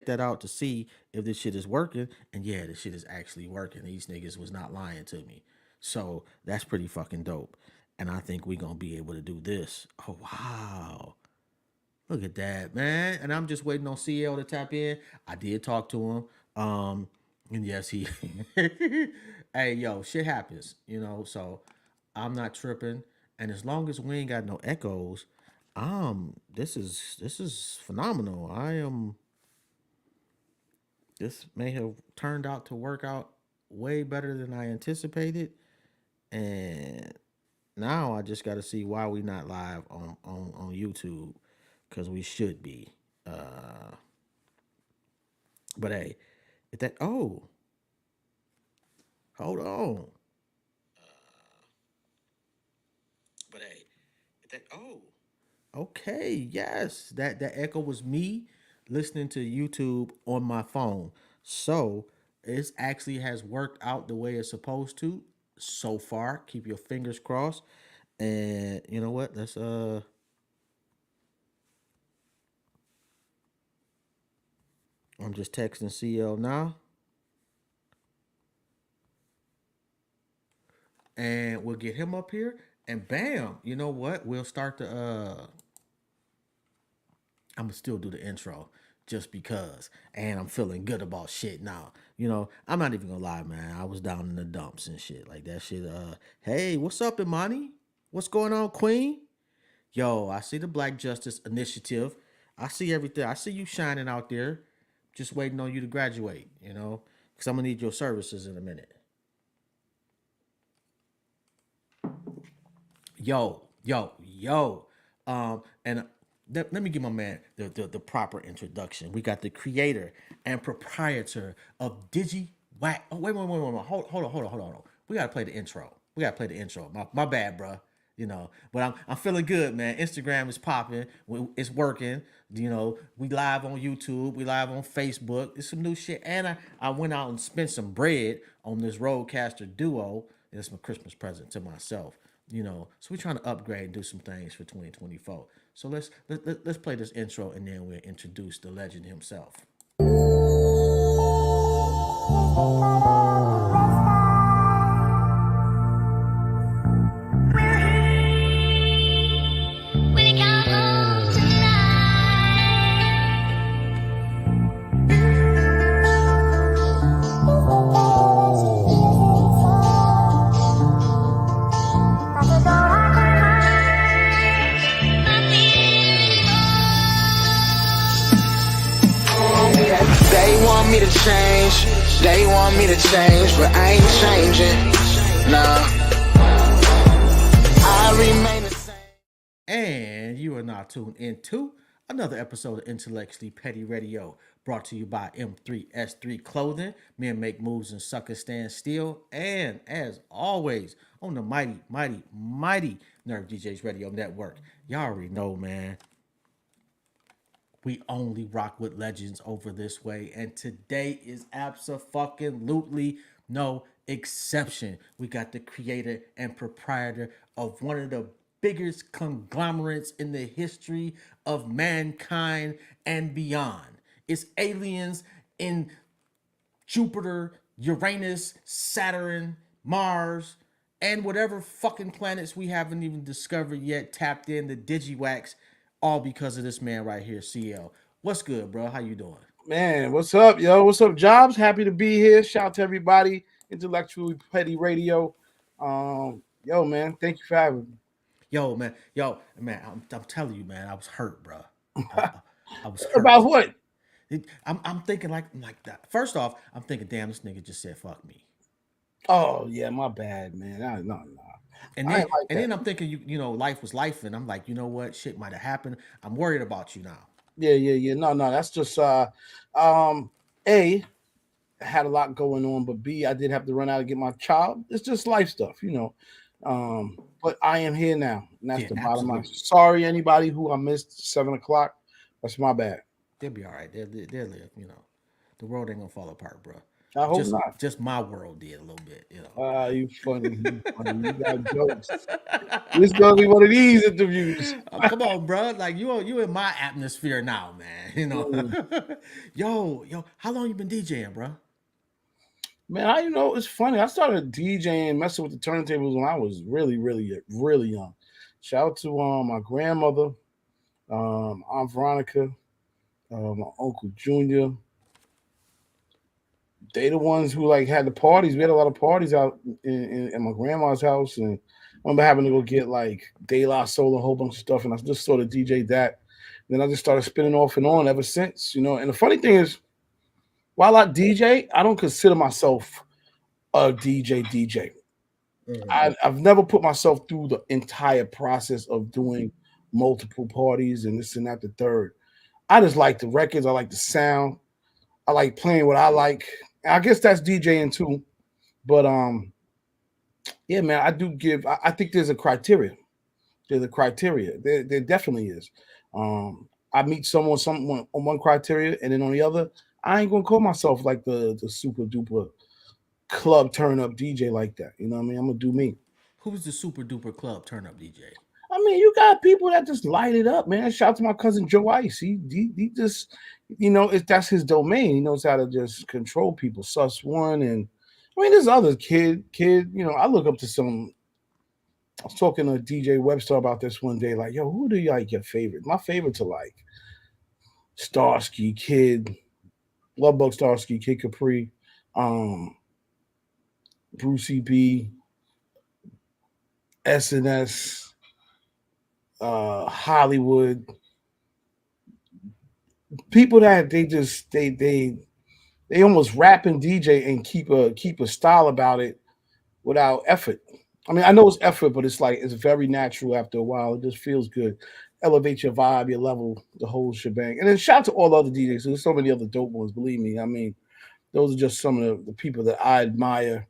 that out to see if this shit is working. And yeah, this shit is actually working. These niggas was not lying to me. So that's pretty fucking dope. And I think we gonna be able to do this. Oh wow. Look at that, man. And I'm just waiting on CL to tap in. I did talk to him. And yes, he hey yo, shit happens, so I'm not tripping. And as long as we ain't got no echoes, this is phenomenal. This may have turned out to work out way better than I anticipated. And now I just gotta see why we not live on YouTube. Cause we should be. Uh but hey, if that hold on. But hey, if that okay, yes. That echo was me listening to YouTube on my phone. So it actually has worked out the way it's supposed to so far. Keep your fingers crossed. And you know what? I'm just texting CL now. And we'll get him up here. And bam, you know what? We'll start the I'm gonna still do the intro just because, and I'm feeling good about shit now. I'm not even gonna lie, man. I was down in the dumps and shit like that. Shit. Hey, what's up, Imani? What's going on, Queen? Yo, I see the Black Justice Initiative. I see everything. I see you shining out there. Just waiting on you to graduate. Because I'm gonna need your services in a minute. Yo. And let me give my man the proper introduction. We got the creator and proprietor of Digi Wax. Oh, wait. Hold on. We gotta play the intro. My bad, bro. But I'm feeling good, man. Instagram is popping. It's working. We live on YouTube. We live on Facebook. It's some new shit. And I went out and spent some bread on this Rodecaster Duo. It's my Christmas present to myself. So we're trying to upgrade and do some things for 2024. So let's play this intro and then we'll introduce the legend himself. They want me to change, but I ain't changing. Nah, I remain the same. And you are now tuned into another episode of Intellectually Petty Radio, brought to you by M3S3 Clothing. Men make moves and suckers stand still. And as always, on the mighty Nerve DJs Radio Network. Y'all already know, man. We only rock with legends over this way, and today is absolutely no exception. We got the creator and proprietor of one of the biggest conglomerates in the history of mankind and beyond. It's aliens in Jupiter, Uranus, Saturn, Mars, and whatever fucking planets we haven't even discovered yet, tapped in the Digiwax, all because of this man right here, CL. What's good, bro? How you doing? Man, what's up, yo? What's up, Jobs? Happy to be here. Shout out to everybody. Intellectually Petty Radio. Yo, man, thank you for having me. Yo, man, I'm telling you, man, I was hurt, bro. I was hurt. About what? I'm thinking like that. First off, I'm thinking, damn, this nigga just said fuck me. Oh, yeah, my bad, man. No. And then then I'm thinking life was life, and I'm like, you know what, shit might have happened. I'm worried about you now. Yeah. No, that's just A, I had a lot going on, but B, I did have to run out and get my child. It's just life stuff. But I am here now, and that's the bottom line. Sorry, anybody who I missed 7 o'clock. That's my bad. They'll be all right. They'll live. The world ain't gonna fall apart, bro. I hope Just not. just my world did a little bit, you know. Ah, you funny. You funny. You got jokes. This gonna be one of these interviews. Oh, come on, bro. Like you in my atmosphere now, man. You know. Mm. Yo, how long you been DJing, bro? Man, it's funny. I started DJing, messing with the turntables when I was really, really, really young. Shout out to my grandmother, Aunt Veronica, my Uncle Junior. They the ones who like had the parties. We had a lot of parties out in my grandma's house, and I remember having to go get like De La Soul, a whole bunch of stuff, and I just sort of DJ'd that. Then I just started spinning off and on ever since, you know. And the funny thing is, while I DJ, I don't consider myself a DJ. I've never put myself through the entire process of doing multiple parties and this and that, the third. I just like the records. I like the sound. I like playing what I like. I guess that's DJing too. But yeah, man, I do give. I think there's a criteria. There's a criteria. There definitely is. I meet someone on one criteria, and then on the other, I ain't gonna call myself like the super duper club turn up DJ like that. You know what I mean? I'm gonna do me. Who was the super duper club turn up DJ? I mean, you got people that just light it up, man. Shout out to my cousin Joe Ice. He just, that's his domain. He knows how to just control people. Sus One, and I mean, there's other kid. I look up to some. I was talking to DJ Webster about this one day. Like, yo, who do you like your favorite? My favorites are like Starsky, Kid, Lovebug Starsky, Kid Capri, um, Brucey B, SNS, Hollywood. People that they almost rap and DJ and keep a style about it without effort. I mean, I know it's effort, but it's like it's very natural after a while. It just feels good. Elevate your vibe, your level, the whole shebang. And then shout out to all the other DJs. There's so many other dope ones, believe me. I mean, those are just some of the people that I admire.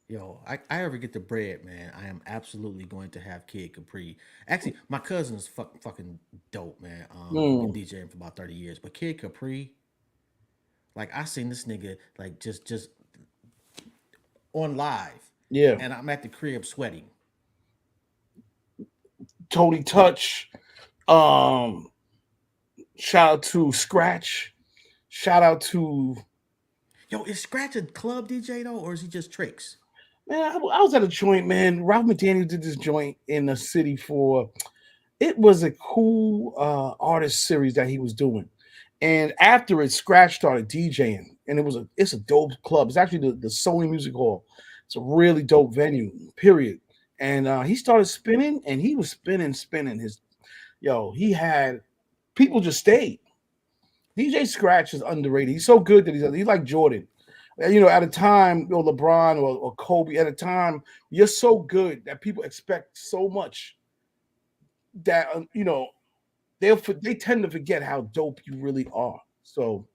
Yo, I ever get the bread, man, I am absolutely going to have Kid Capri. Actually, my cousin is fucking dope, man. Been Mm, DJing for about 30 years, but Kid Capri, like I seen this nigga like just on live, yeah. and I'm at the crib sweating. Tony Touch. Um, Shout out to Scratch. Shout out to Yo, is Scratch a club DJ though, or is he just tricks? man. I was at a joint, man. Ralph McDaniel did this joint in the city for it was a cool artist series that he was doing. And after it, Scratch started DJing, and it's a dope club. It's actually the Sony Music Hall. It's a really dope venue. Period. And he started spinning, and he was spinning. He had people just stayed. DJ Scratch is underrated. He's so good that he's like Jordan. At a time, LeBron or Kobe, at a time, you're so good that people expect so much that they tend to forget how dope you really are. So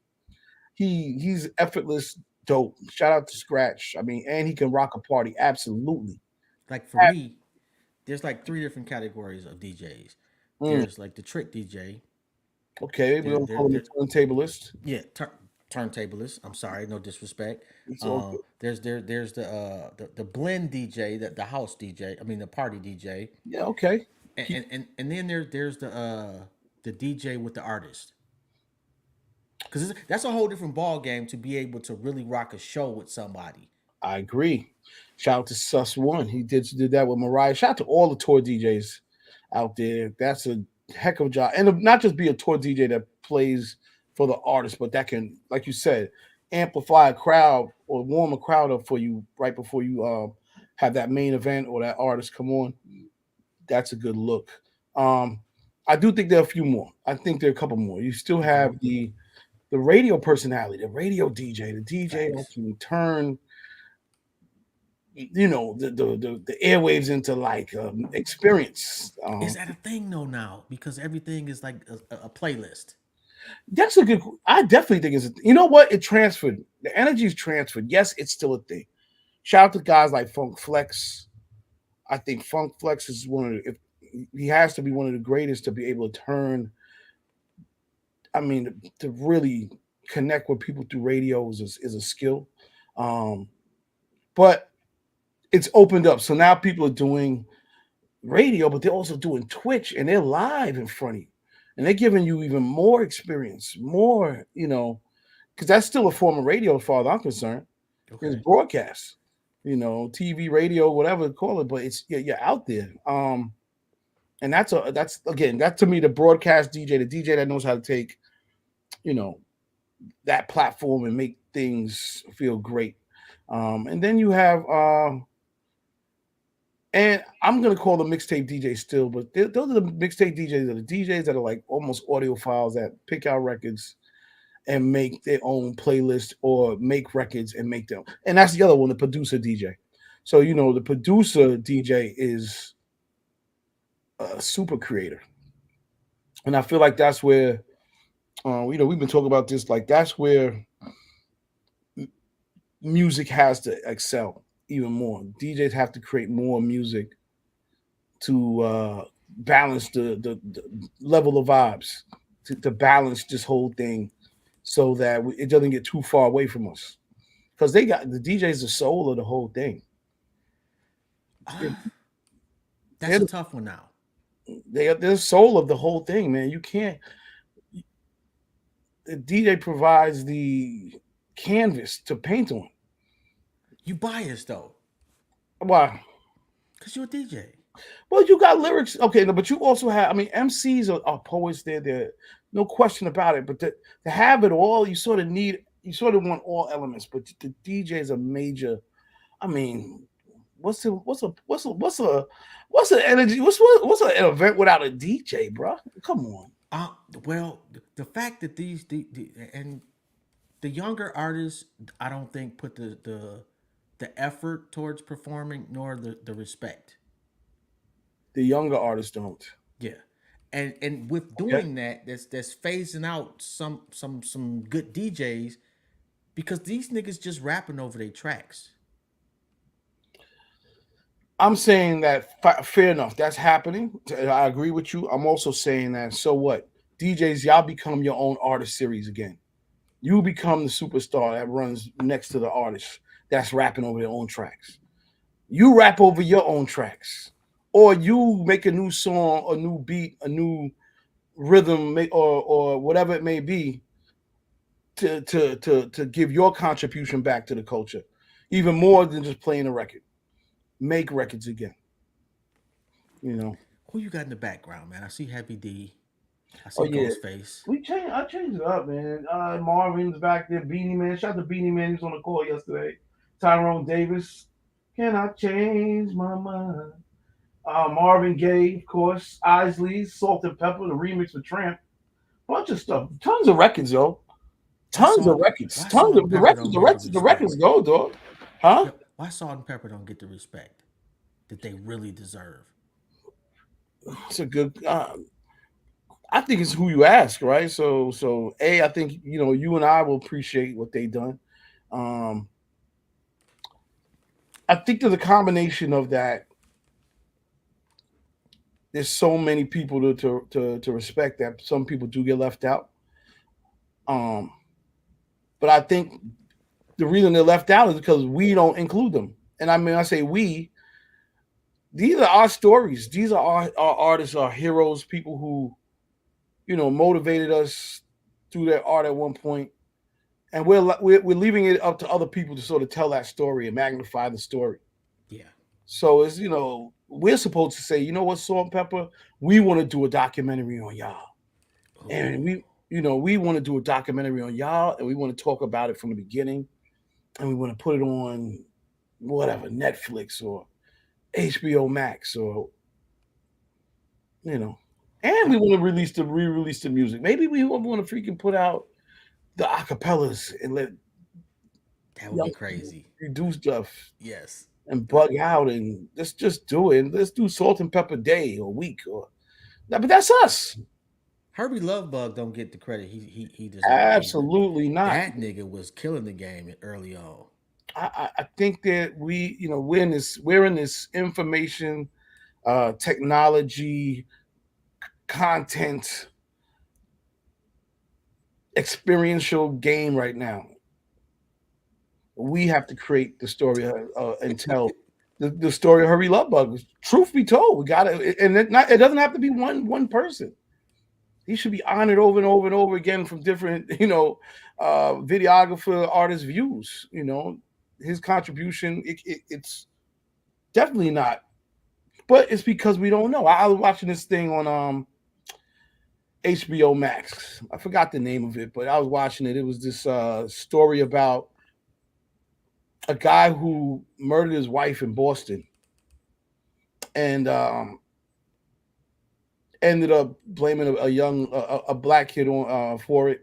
he's effortless dope. Shout out to Scratch. I mean, and he can rock a party. Absolutely. Like for me, there's like three different categories of DJs. Mm, There's like the trick DJ. okay, we're There, gonna there, call him there a turntablist. yeah, turntablist. I'm sorry, no disrespect. It's all good. There's the blend DJ, the house DJ. I mean the party DJ, Yeah, okay. and Keep, and then there's the DJ with the artist. Because that's a whole different ball game to be able to really rock a show with somebody. I agree. Shout out to Sus One. He did that with Mariah. Shout out to all the tour DJs out there. That's a heck of a job. And not just be a tour DJ that plays for the artist, but that can, like you said, amplify a crowd or warm a crowd up for you right before you have that main event or that artist come on. That's a good look. Um, I do think there are a few more. I think there are a couple more. You still Okay, have the radio personality, the radio DJ, the DJ that facts. can turn the airwaves into like experience. Is that a thing though now? Because everything is like a playlist. That's a good. I definitely think it's. You know what? It transferred. The energy is transferred. Yes, it's still a thing. Shout out to guys like Funk Flex. I think Funk Flex is one of the. If, he has to be one of the greatest to be able to turn. I mean, to really connect with people through radio is a skill. Um, but it's opened up. So now people are doing radio, but they're also doing Twitch and they're live in front of you. And they're giving you even more experience, more, because that's still a form of radio as far as I'm concerned. It's Okay. broadcast, TV, radio, whatever you call it, but it's you're out there. And that's again, that to me the broadcast DJ, the DJ that knows how to take, you know, that platform and make things feel great. And then you have and I'm gonna call them mixtape DJs still, but those are the mixtape DJs, are the DJs that are like almost audiophiles that pick out records and make their own playlist or make records and make them. And that's the other one, the producer DJ. So the producer DJ is a super creator, and I feel like that's where we've been talking about this. Like that's where music has to excel even more. DJs have to create more music to balance the level of vibes, to balance this whole thing, so that it doesn't get too far away from us. Because they got the DJs, the soul of the whole thing. They're, That's they're, a the- tough one now. they're the soul of the whole thing, man. You can't. The DJ provides the canvas to paint on. You biased though, Why? because you're a DJ. Well, you got lyrics, okay, no, but you also have. I mean, MCs are poets. They're no question about it. But to have it all, you sort of need. You sort of want all elements. But the DJ is a major. I mean, what's the energy? What's an event without a DJ, bro? Come on. Uh, well, the fact that and the younger artists, I don't think put the effort towards performing nor the respect. The younger artists don't. Yeah, and with Okay. doing that, that's phasing out some good DJs because these niggas just rapping over their tracks. I'm saying that fair enough. That's happening. I agree with you. I'm also saying that. So what? DJs, y'all become your own artist series again. You become the superstar that runs next to the artist that's rapping over their own tracks. You rap over your own tracks, or you make a new song, a new beat, a new rhythm, or whatever it may be, to give your contribution back to the culture, even more than just playing a record. Make records again. You know. Who you got in the background, man? I see Heavy D. I Oh see yeah, Ghostface. I changed it up, man. Marvin's back there. Beanie Man. Shout out to Beanie Man. He was on the call yesterday. Tyrone Davis. Can I change my mind? Marvin Gaye, of course. Isley, Salt and Pepper, the remix for Tramp. Bunch of stuff. Tons of records, yo. Why Tons of salt? records. Why Tons salt and of the pepper records. don't The get the records. The records respect? go, dog. Huh? Yeah, why salt and pepper don't get the respect that they really deserve? It's a good. I think it's who you ask, right? I think you and I will appreciate what they done. Um, I think there's a combination of that. There's so many people to respect that some people do get left out. Um, but I think the reason they're left out is because we don't include them. And I mean, I say we. These are our stories. These are our artists, our heroes, people who motivated us through their art at one point, and we're leaving it up to other people to sort of tell that story and magnify the story. Yeah. So it's we're supposed to say, you know what, Salt and Pepper, we want to do a documentary on y'all, and Ooh. we want to do a documentary on y'all, and we want to talk about it from the beginning, and we want to put it on whatever Netflix or HBO Max or and I, we want to re-release the music. Maybe we want to freaking put out the acapellas and let that would be young people crazy. do stuff Yes. and bug out and let's just do it. Let's do Salt and Pepper Day or week or but that's us. Herbie Lovebug don't get the credit he deserved either. Absolutely not. That nigga was killing the game early on. I think that we're in this information, technology, content experiential game right now. We have to create the story and tell the story of Hurry Love Bug. Truth be told, we gotta, and it doesn't have to be one person. He should be honored over and over and over again from different, videographer, artist views. His contribution, it's definitely not, but it's because we don't know. I was watching this thing on HBO Max. I forgot the name of it, but I was watching it. It was this story about a guy who murdered his wife in Boston and ended up blaming a young a black kid on for it.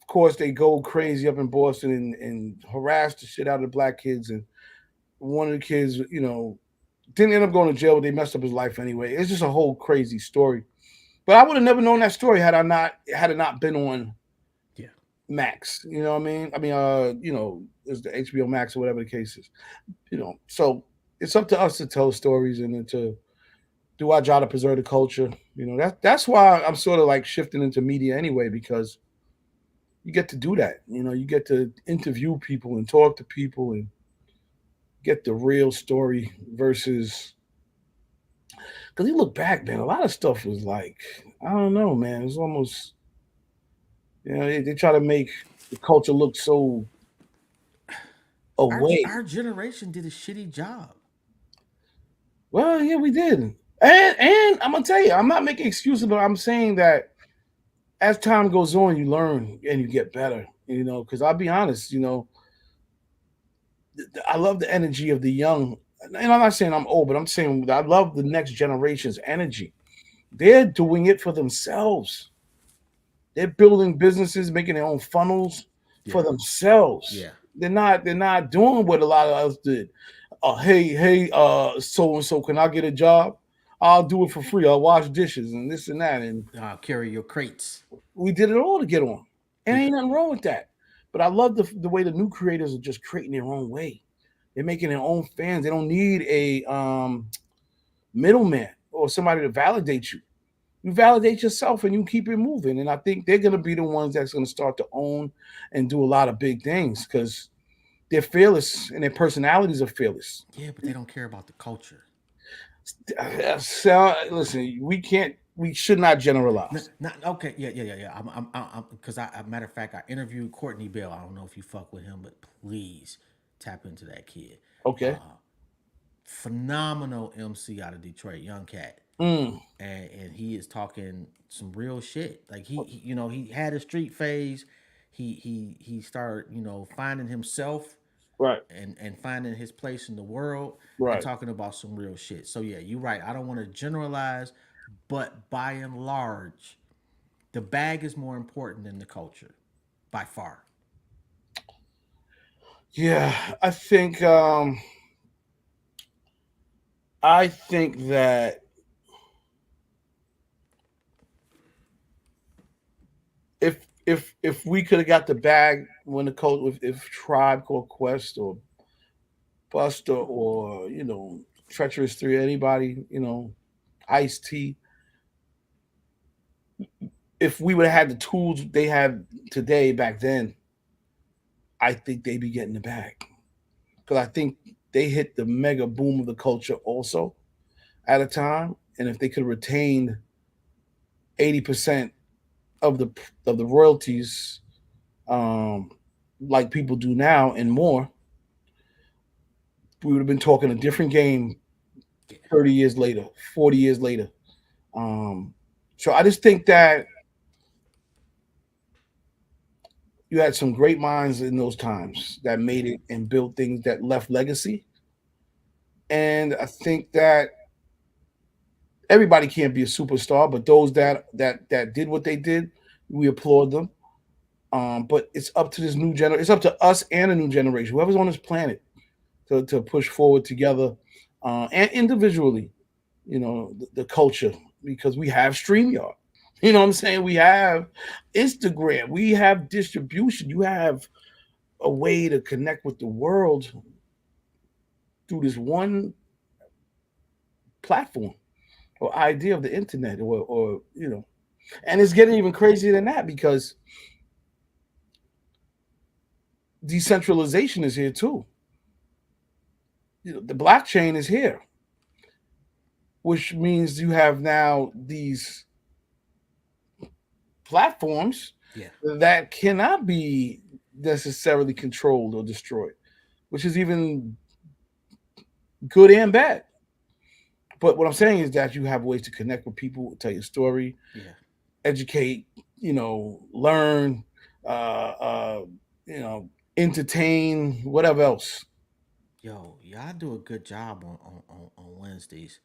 Of course, they go crazy up in Boston and harass the shit out of the black kids. And one of the kids, didn't end up going to jail, but they messed up his life anyway. It's just a whole crazy story. But I would have never known that story had it not been on Yeah. Max. You know what I mean? It's the HBO Max or whatever the case is. So it's up to us to tell stories and to do our job to preserve the culture. That's why I'm sort of like shifting into media anyway, because you get to do that. You get to interview people and talk to people and get the real story versus, because you look back, man, a lot of stuff was like, I don't know, man. It's almost, they try to make the culture look so away. Our generation did a shitty job. Well, yeah, we did. And I'm gonna tell you, I'm not making excuses, but I'm saying that as time goes on, you learn and you get better. Because I'll be honest, I love the energy of the young. And I'm not saying I'm old, but I'm saying I love the next generation's energy. They're doing it for themselves. They're building businesses, making their own funnels for Yeah. themselves. Yeah. They're not doing what a lot of us did. Hey, so and so, can I get a job? I'll do it for free. I'll wash dishes and this and that. And Carry your crates. we did it all to get on. And Yeah. ain't nothing wrong with that. But I love the way the new creators are just creating their own way. They're making their own fans. They don't need a middleman or somebody to validate you. You validate yourself and you keep it moving. And I think they're going to be the ones that's going to start to own and do a lot of big things because they're fearless and their personalities are fearless. Yeah, but they don't care about the culture. So, listen, we should not generalize. Not okay. Yeah. Because matter of fact, I interviewed Courtney Bell. I don't know if you fuck with him, but please tap into that kid. Okay. Phenomenal MC out of Detroit, young cat, Mm, and he is talking some real shit. Like he had a street phase. He started finding himself right. and finding his place in the world and Right. talking about some real shit. So yeah, you're right. I don't want to generalize, but by and large, the bag is more important than the culture, by far. Yeah, I think that if we could have got the bag when the coach if Tribe Called Quest or Buster or Treacherous Three, anybody, Ice T, if we would have had the tools they have today back then, I think they'd be getting the bag because I think they hit the mega boom of the culture also at a time, and if they could have retained 80% of the royalties, um, like people do now and more, we would have been talking a different game 30 years later, 40 years later. Um, so I just think that you had some great minds in those times that made it and built things that left legacy. And I think that everybody can't be a superstar, but those that did what they did, we applaud them. But it's up to this new generation. It's up to us and a new generation, whoever's on this planet, to push forward together and individually. The culture, because we have StreamYard. You know what I'm saying? We have Instagram. We have distribution. You have a way to connect with the world through this one platform or idea of the internet, or and it's getting even crazier than that because decentralization is here too. The blockchain is here, which means you have now these platforms Yeah. that cannot be necessarily controlled or destroyed, which is even good and bad. But what I'm saying is that you have ways to connect with people, tell your story, Yeah. educate, learn, uh, uh, you know, entertain, whatever else. Yo, y'all do a good job on Wednesdays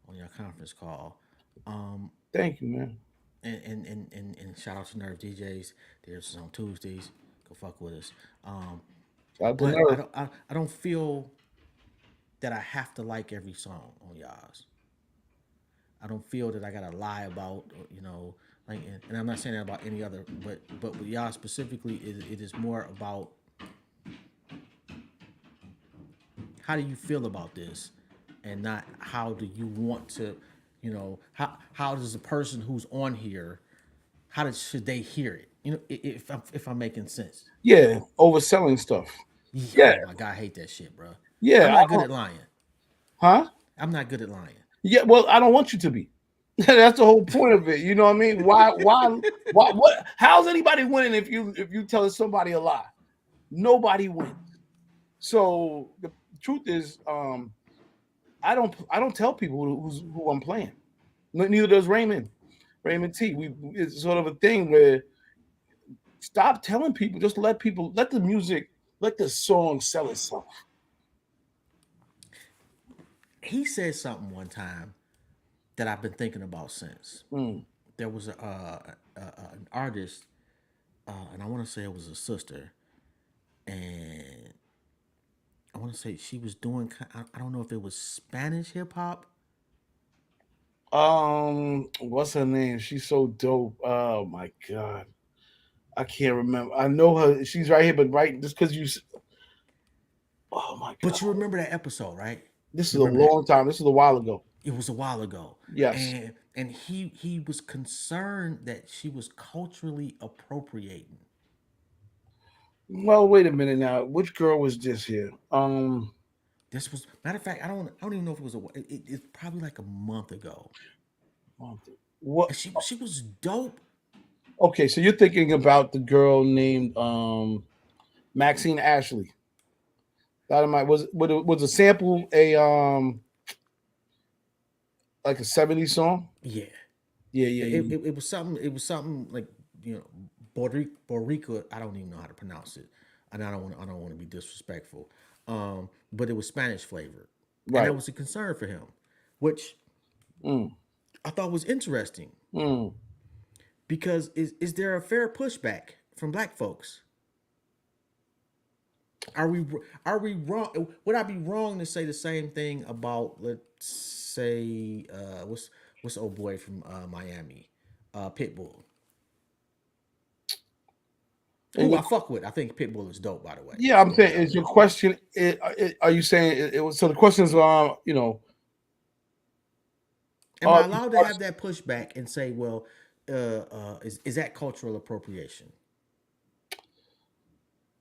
on your conference call. Um, Thank you, man. and shout out to Nerve DJs. There's on Tuesdays. Go fuck with us. Shout out to But Nerve. I don't feel that I have to like every song on y'all's. I don't feel that I gotta lie about, like, and I'm not saying that about any other, but with y'all specifically, it is more about how do you feel about this, and not how do you want to, how does the person who's on here, should they hear it? If I'm making sense. Yeah, overselling stuff. Yeah, Oh my god, I hate that shit, bro. I'm yeah. not good at lying. Huh? I'm not good at lying. Yeah. Well, I don't want you to be. That's the whole point of it. You know what I mean? Why? What? How's anybody winning if you telling somebody a lie? Nobody wins. So the truth is, I don't tell people who I'm playing. Neither does Raymond. Raymond T. It's sort of a thing where stop telling people. Just let the music, let the song sell itself. He said something one time that I've been thinking about since. Mm. There was an artist, and I want to say it was a sister, and I want to say she was doing. I don't know if it was Spanish hip hop. What's her name? She's so dope. Oh my god, I can't remember. I know her. She's right here, but right just because you. Oh my god, But you remember that episode, right? this is You a remember that? long time. This is a while ago. It was a while ago, Yes. and he was concerned that she was culturally appropriating. Well, wait a minute now. Which girl was this here? This was matter of fact. I don't even know if it was it's probably like a month ago, What? and she was dope. Okay, so you're thinking about the girl named Maxine Ashley. That might was a sample like a '70s song. Yeah, Yeah, yeah, it, yeah. it, it was something. It was something like Borica. I don't even know how to pronounce it, and I don't want to be disrespectful. But it was Spanish flavored, and Right. that was a concern for him, which Mm, I thought was interesting mm. because is there a fair pushback from black folks? Are we are we wrong? Would I be wrong to say the same thing about, let's say, what's the old boy from Miami, Pitbull, And who I fuck with. I think Pitbull is dope, by the way. yeah, So I'm don't get saying it all is your mixed up. question? Are you saying it was? So the question is, Am I you allowed to have that pushback and say, well, is that cultural appropriation,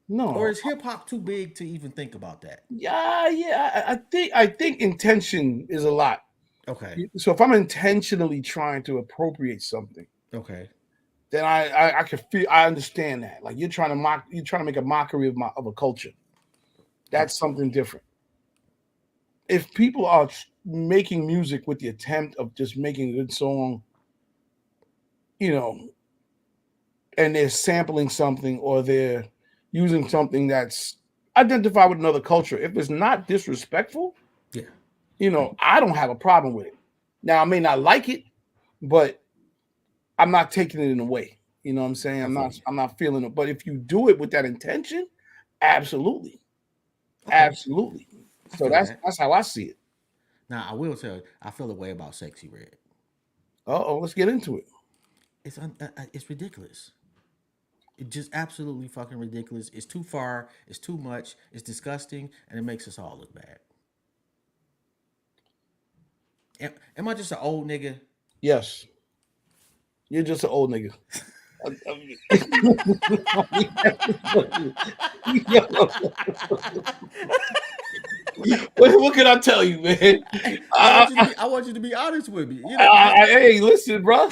or no. is hip hop too big to even think about that? Yeah, yeah. I think intention is a lot. Okay, So if I'm intentionally trying to appropriate something, okay, then I can feel I understand that. Like you're trying to make a mockery of a culture. okay, That's something different. If people are making music with the attempt of just making a good song, you know, and they're sampling something or they're using something that's identified with another culture, if it's not disrespectful, yeah, I don't have a problem with it. Now I may not like it, but I'm not taking it in a way. You know what I'm saying? I I'm feel not you. I'm not feeling it. But if you do it with that intention, absolutely. Okay, Absolutely. I So feel that's that. that's how I see it. Now I will tell you, I feel the way about Sexy Red. Uh-oh, let's get into it. It's ridiculous. It's just absolutely fucking ridiculous. It's too far. It's too much. It's disgusting, and it makes us all look bad. Am I just an old nigga? Yes. You're just an old nigga. What can I tell you, man? I want you to be honest with me. You know, Hey, listen, bro.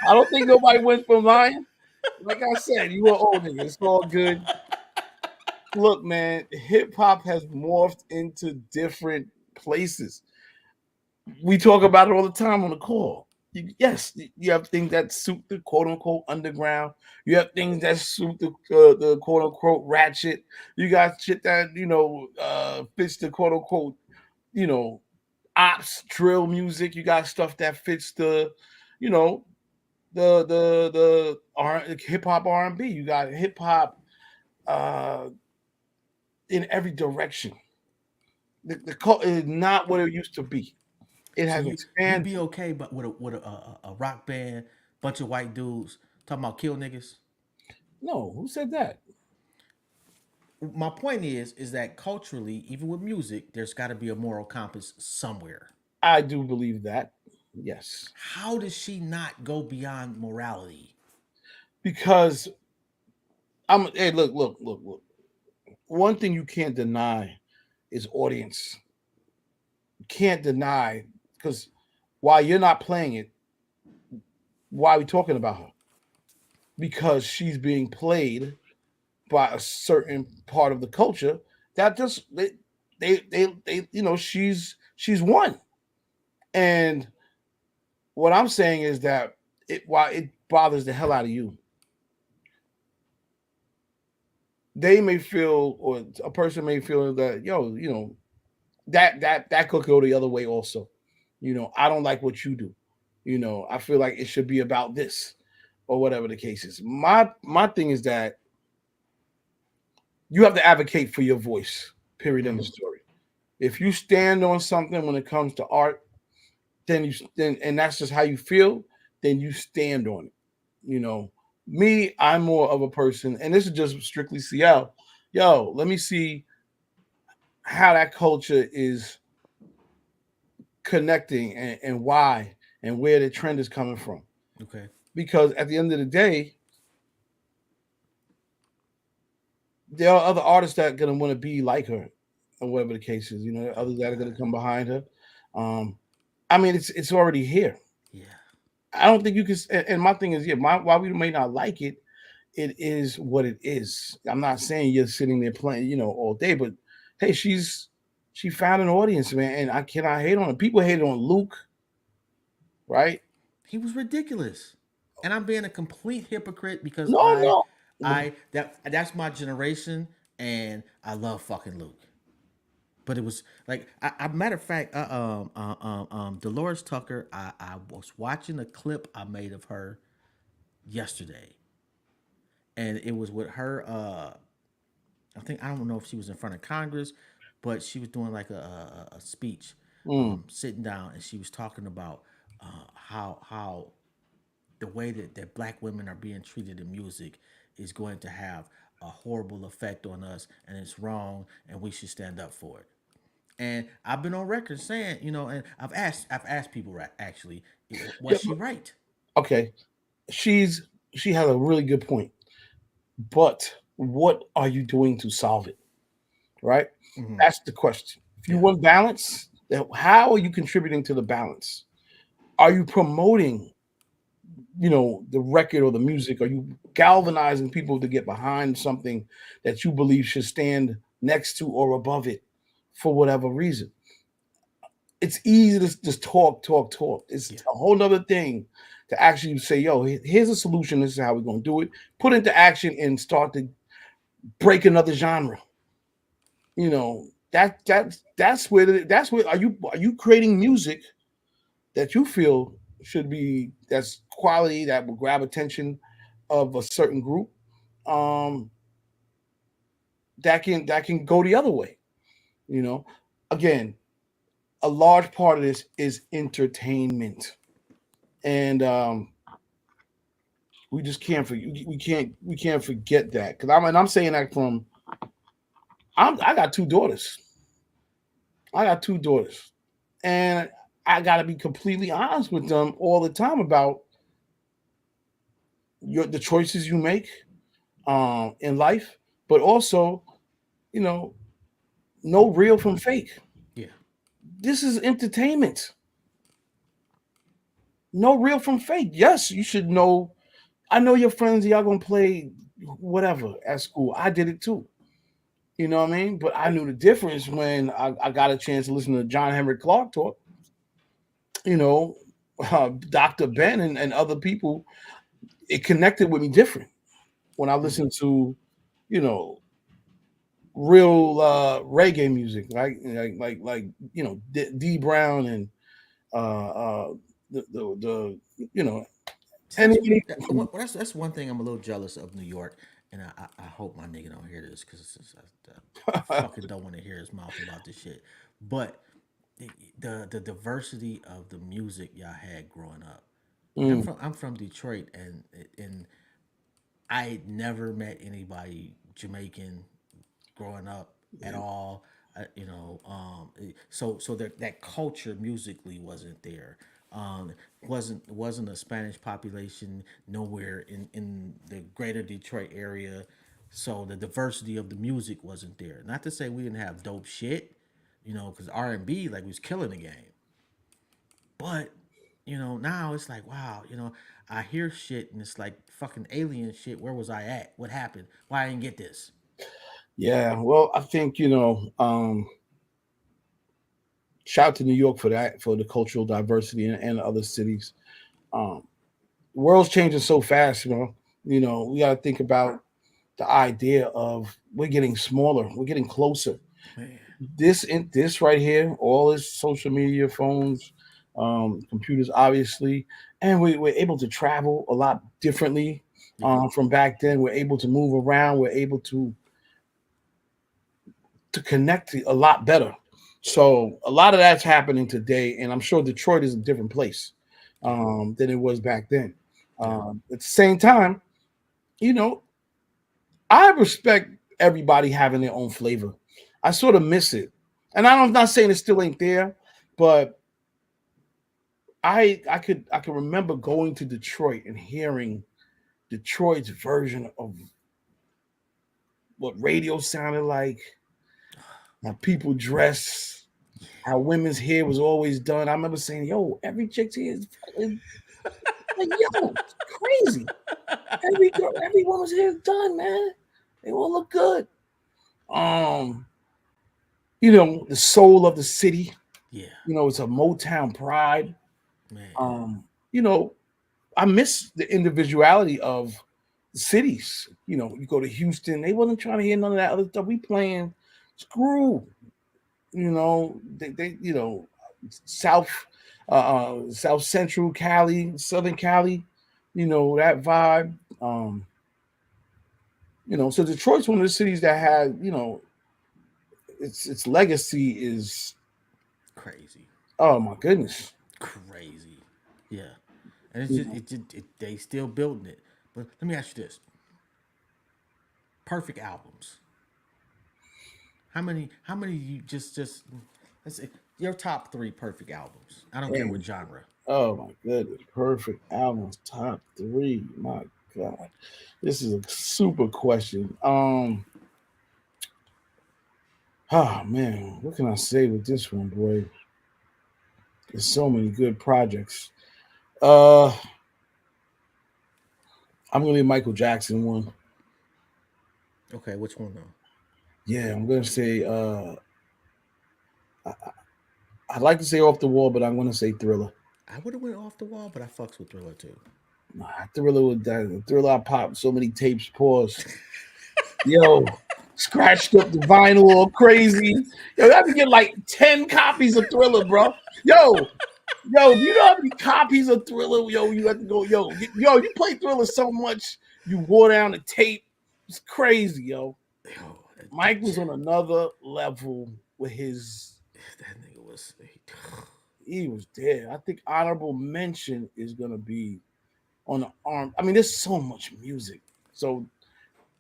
I don't think nobody went from lying. Like I said, you are old nigga. It's all good. Look, man, hip hop has morphed into different places. We talk about it all the time on the call. Yes, you have things that suit the quote unquote underground. You have things that suit the quote unquote ratchet. You got shit that fits the quote unquote you know ops drill music. You got stuff that fits the you know the hip hop R&B. You got hip hop uh, in every direction. The cult is not what it used to be. It so has you'd be expanded. okay, but with a rock band, bunch of white dudes talking about kill niggas. No, who said that? My point is that culturally, even with music, there's got to be a moral compass somewhere. I do believe that. Yes, How does she not go beyond morality? because I'm. Hey, look. One thing you can't deny is audience. You can't deny because while you're not playing it, why are we talking about her? Because she's being played by a certain part of the culture that just she's one. And what I'm saying is that while it bothers the hell out of you, they may feel, or a person may feel that that could go the other way also. I don't like what you do. I feel like it should be about this or whatever the case is. My thing is that you have to advocate for your voice. Period. End of Mm-hmm. story. If you stand on something when it comes to art, then and that's just how you feel, then you stand on it. You know, Me, I'm more of a person, and this is just strictly CL. Yo, let me see how that culture is connecting and why and where the trend is coming from. Okay. Because at the end of the day, there are other artists that are gonna want to be like her, or whatever the case is. Others that are gonna come behind her. Um, I mean, it's already here. Yeah. I don't think you can. And my thing is, yeah, while we may not like it, it is what it is. I'm not saying you're sitting there playing, all day, but hey, she found an audience, man, and I cannot hate on it. People hated on Luke, right? He was ridiculous. And I'm being a complete hypocrite because No, no. that's my generation and I love fucking Luke. But it was like, matter of fact, Dolores Tucker. I was watching a clip I made of her yesterday, and it was with her. I don't know if she was in front of Congress, but she was doing like a speech, Mm. sitting down, and she was talking about how the way that black women are being treated in music is going to have a horrible effect on us, and it's wrong, and we should stand up for it. And I've been on record saying, and I've asked people, right, actually, was Yeah, she right? okay. She has a really good point, but what are you doing to solve it? Right? Hmm. That's the question. If you Yeah. want balance, then how are you contributing to the balance? Are you promoting the record or the music? Are you galvanizing people to get behind something that you believe should stand next to or above it for whatever reason? It's easy to just talk. It's Yeah. a whole nother thing to actually say, yo, here's a solution. This is how we're going to do it. Put into action and start to break another genre. That's where are you creating music that you feel should be that's quality that will grab attention of a certain group, um that can go the other way. you know Again, a large part of this is entertainment, and we just can't we can't forget that, because I'm saying that from I got two daughters. And I got to be completely honest with them all the time about the choices you make in life, but also, you know, know real from fake. Yeah. This is entertainment. Know real from fake. Yes, you should know. I know your friends, y'all gonna play whatever at school. I did it too. You know what I mean? But I knew the difference when I got a chance to listen to John Henry Clark talk. You know, Dr. Ben and other people. It connected with me different when I Mm. listened to, you know, real reggae music, right? Like D Brown and the you know See, and that's one thing I'm a little jealous of New York, and I hope my nigga don't hear this because I fucking don't want to hear his mouth about this shit. But the diversity of the music y'all had growing up. mm, I'm from Detroit, and I never met anybody Jamaican growing up at all. So that culture musically wasn't there. Wasn't a Spanish population nowhere in the greater Detroit area. So the diversity of the music wasn't there. Not to say we didn't have dope shit, because R&B like was killing the game. But now it's like, wow, I hear shit and it's like fucking alien shit. Where was I at? What happened? Why I didn't get this? yeah. Well, I think shout out to New York for that, for the cultural diversity and other cities. Um, the world's changing so fast, you know. We got to think about the idea of we're getting smaller, we're getting closer. Man. This right here, all this social media, phones, computers, obviously, and we're able to travel a lot differently Yeah. from back then. We're able to move around. We're able to connect a lot better. So a lot of that's happening today, and I'm sure Detroit is a different place Yeah. than it was back then. Yeah. At the same time, you know, I respect everybody having their own flavor. I sort of miss it, and I'm not saying it still ain't there, but I could remember going to Detroit and hearing Detroit's version of what radio sounded like, how people dress, how women's hair was always done. I remember saying, "Yo, every chick's hair is fucking like yo, it's crazy. Every girl, every woman's hair is done, man. They all look good." Um, the soul of the city. Yeah. It's a Motown pride. Man. Um, you know, I miss the individuality of the cities. You go to Houston, they wasn't trying to hear none of that other stuff. We playing screw. They South South Central Cali, Southern Cali, that vibe. So Detroit's one of the cities that had, its legacy is, Crazy. oh my goodness. Crazy. Yeah. And it's You just know, they still building it. But let me ask you this: perfect albums. How many you just let's say your top three perfect albums. I don't care what and genre. oh my goodness, perfect albums top three. My God, this is a super question. Oh man, what can I say with this one, boy? There's so many good projects. Uh, I'm gonna leave Michael Jackson one. Okay, which one though? Yeah, I'm gonna say. I, I'd like to say Off the Wall, but I'm gonna say Thriller. I would have went off the wall, but I fucks with Thriller too. Nah, Thriller would die. Thriller, I popped so many tapes. Pause. Yo, scratched up the vinyl all crazy. Yo, I to get like 10 copies of Thriller, bro. Yo, do you know how many copies of Thriller? Yo, you have to go. Yo, you play Thriller so much, you wore down the tape. It's crazy, yo. Yo, Mike was on another level with his. that nigga was. He was there. I think honorable mention is gonna be on the arm. I mean, there's so much music. So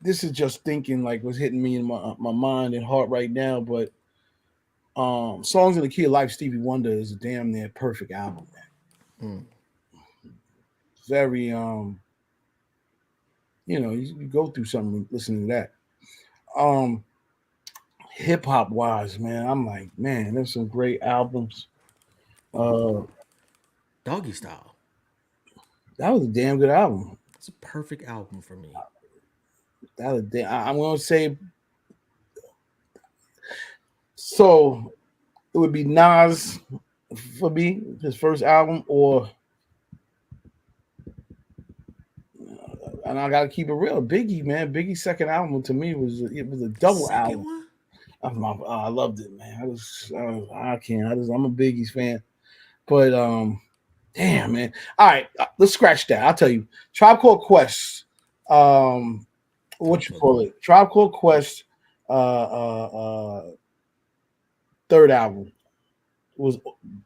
this is just thinking like what's hitting me in my mind and heart right now. But Songs in the Key of Life, Stevie Wonder is a damn near perfect album, man. Mm. Very you go through something listening to that. Um, Hip hop wise, man, I'm like, man, there's some great albums. Ooh, Uh, Doggy Style. that was a damn good album. It's a perfect album for me. That was I'm gonna say so. It would be Nas for me, his first album, or and I gotta keep it real. Biggie, man, Biggie's second album to me was a double Second album. one? I loved it, man. I can't. I'm a Biggie's fan, but damn, man. All right, let's scratch that. I'll tell you, Tribe Called Quest. Um, Talk what you to me. call it? Tribe Called Quest. Third album was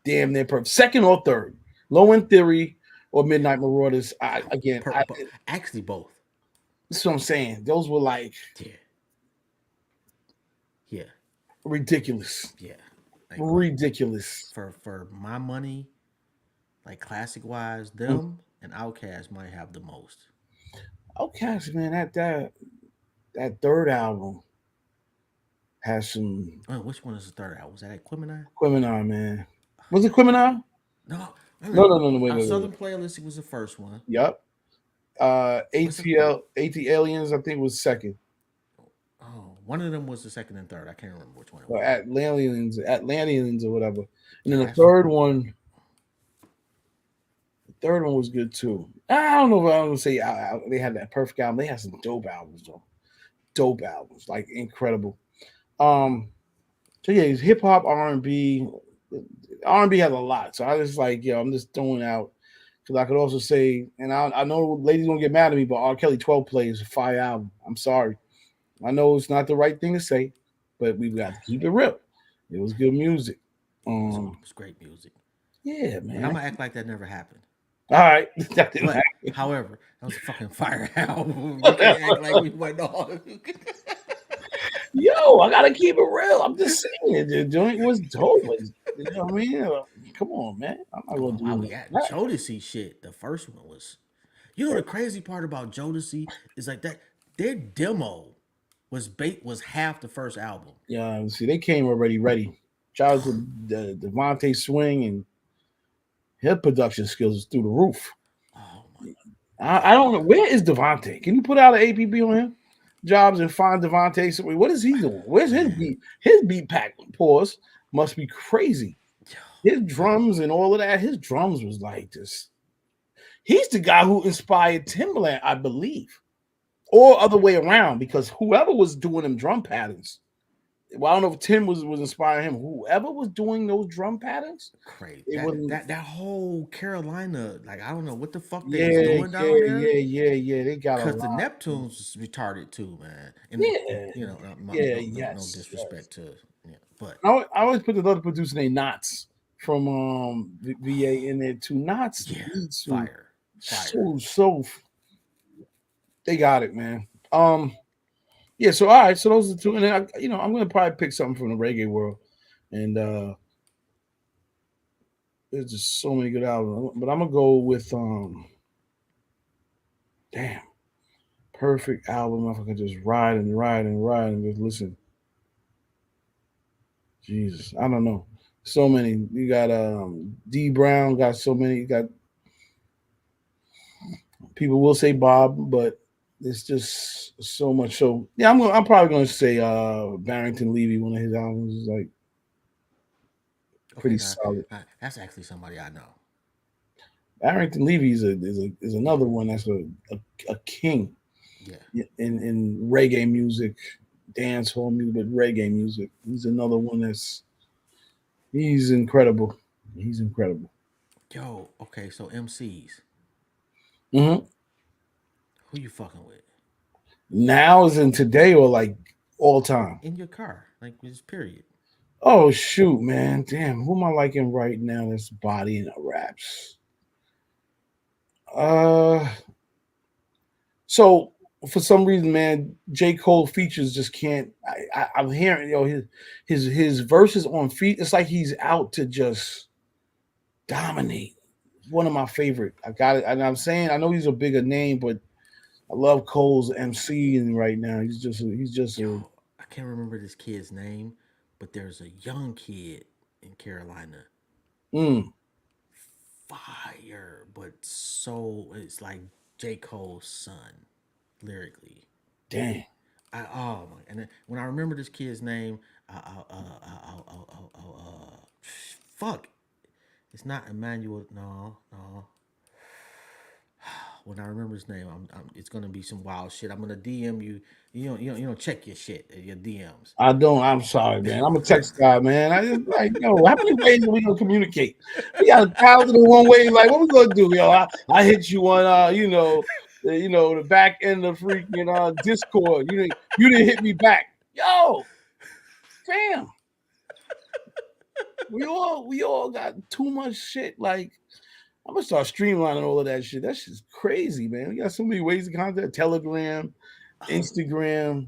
damn near perfect. Second or third, Low End Theory or Midnight Marauders. Actually, both. That's what I'm saying. Those were like Yeah, yeah, ridiculous, yeah. Like ridiculous. for my money, like classic wise, Mm. them and Outkast might have the most. Outcast, man, that third album has some Oh, which one is the third album? Was that Equimini? Quiminar, man. Was it Quiminar? No, wait a No, minute. no, no, no. Wait, Our wait, wait. Southern playlist was the first one. Yep. What's the AT Aliens, I think was second. Oh, one of them was the second and third. I can't remember which one it Or was. Atlanteans or whatever. And then Yeah, that's the third one was good too. I don't know if I'm gonna say they had that perfect album. They had some dope albums though. Dope albums, like incredible. Um, so yeah, it's hip hop, R&B. R&B has a lot, so I just like I'm just throwing out because I could also say, and I know ladies gonna get mad at me, but R. Kelly 12 plays a fire album. I'm sorry, I know it's not the right thing to say, but we've got to keep it real. It was good music. it was great music. Yeah, But I'm man. gonna act like that never happened. All right, that didn't But happen. however, that was a fucking fire album. We can't act like we went on. Yo, I gotta keep it real. I'm just saying, the joint was dope. You know what I mean? Come on, man. I'm not gonna Oh wow, do yeah, that. Jodeci shit. The first one was. You know the crazy part about Jodeci is like that their demo was half the first album. Yeah, see, they came already ready. Shout out to the Devontae Swing and his production skills is through the roof. Oh my I don't know where is Devontae. Can you put out an APB on him? Jobs and find Devontae. What is he doing? Where's his man, beat? His beat pack pause must be crazy. His drums and all of that. His drums was like this. He's the guy who inspired Timbaland, I believe, or other way around, because whoever was doing them drum patterns. Well, I don't know if Tim was inspiring him. Whoever was doing those drum patterns, crazy. it That wasn't. that that whole Carolina, like I don't know what the fuck they was Yeah, doing down yeah, there. yeah, yeah, yeah. They got a Cause the lot. Neptunes was retarded too, man. And Yeah, yeah, no yes, yes. disrespect to yeah, but I always put the other producer named Knots from VA in there too. Knots yeah, beats were fire. so they got it, man. Yeah. So all right, so those are two, and then I'm gonna probably pick something from the reggae world, and there's just so many good albums, but I'm gonna go with damn perfect album. If I can just ride and ride and ride and just listen. Jesus, I don't know. So many. You got D Brown. Got so many. You got people will say Bob, but it's just so much. So yeah, I'm probably gonna say Barrington Levy. One of his albums is like Okay, pretty now, solid. that's actually somebody I know. Barrington Levy is Yeah, another one that's a king yeah. in reggae music, dance hall music, but reggae music. He's another one he's incredible. He's incredible. Yo, okay, so MCs, Hmm. who you fucking with Now is in today or like all time. in your car? Like just period. Oh shoot, man! Damn, who am I liking right now? That's bodying the raps. Uh, so for some reason, man, J. Cole features just can't. I'm hearing his verses on feet. It's like he's out to just dominate. One of my favorite. I got it, and I'm saying I know he's a bigger name, but I love Cole's MCing right now. He's just a Yo, I can't remember this kid's name, but there's a young kid in Carolina. mm, Fire, but so it's like J. Cole's son, lyrically. dang. Oh my! And then when I remember this kid's name, fuck, it's not Emmanuel. No, no. When I remember his name, it's gonna be some wild shit. I'm gonna DM you. You don't check your shit, your DMs. I don't. I'm sorry, man. I'm a text guy, man. I just like, yo, how many ways are we gonna communicate? We got 1,001 ways. Like, what we gonna do, yo? I hit you on, the back end of freaking Discord. You didn't hit me back, yo. Damn, we all got too much shit. Like, I'm gonna start streamlining all of that shit. That shit's crazy, man. We got so many ways to contact: Telegram, Instagram,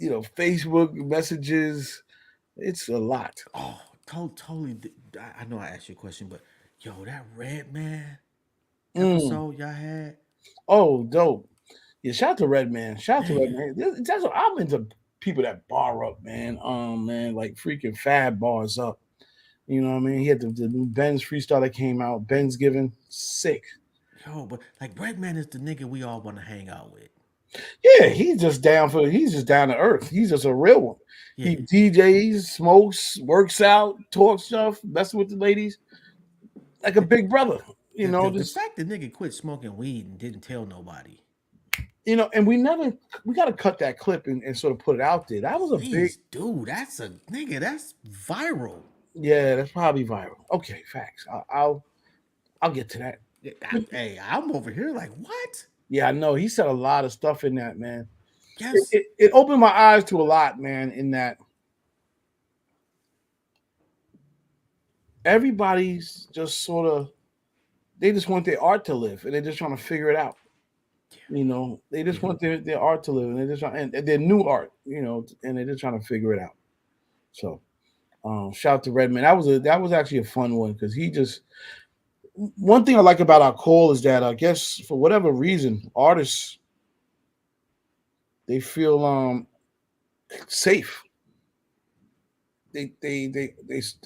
Facebook messages. It's a lot. Oh, totally. I know I asked you a question, but yo, that Red Man Mm. episode y'all had. Oh, dope. Yeah, shout out to Redman. Shout out to Redman. That's what I'm into, people that bar up, man. Man, like freaking Fab bars up. You know what I mean? He had the new Ben's freestyle that came out. Ben's given sick. Yo, but like Red Man is the nigga we all want to hang out with. Yeah, he's just down to earth. He's just a real one. Yeah, He DJs, smokes, works out, talks stuff, messing with the ladies like a big brother. You the, know, the the just fact the nigga quit smoking weed and didn't tell nobody. and we got to cut that clip and sort of put it out there. That was a big, Please, dude, that's a nigga. That's viral. yeah, that's probably viral. Okay, facts. I'll get to that. Yeah, hey, I'm over here like what? Yeah, I know he said a lot of stuff in that, man. It, Yes. it, it opened my eyes to a lot, man. In that everybody's just sort of, they just want their art to live, and they're just trying to figure it out. They just want their art to live, and they're just trying, and their new art, and they're just trying to figure it out. So, shout out to Redman. That was actually a fun one because he just, one thing I like about our call is that I guess for whatever reason, artists, they feel safe. They